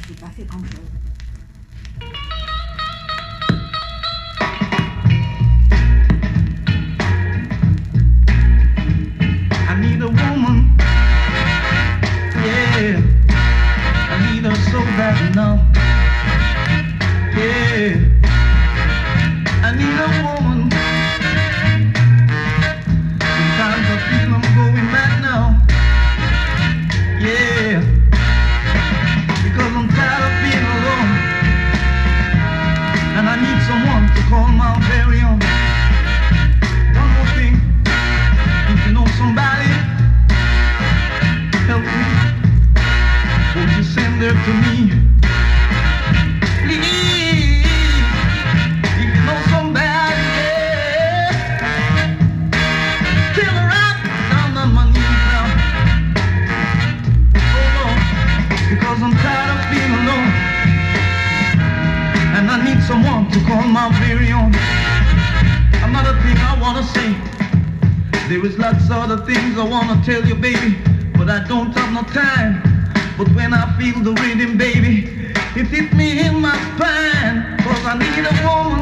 tout à fait compris. I need a woman, yeah. I need her so bad now, yeah. I need a woman. Sometimes I feel I'm going mad now, yeah. Because I'm tired of being alone, and I need someone to call my very own. One more thing, if you know somebody, help me. Won't you send her to me? Please, if you know somebody, yeah. Till right down on my knees now. Oh no, because I'm tired of being alone, and I need someone to call my very own. Another thing I wanna say, there is lots of other things I wanna tell you, baby, but I don't have no time. But when I feel the rhythm, baby, it hit me in my spine, 'cause I need a woman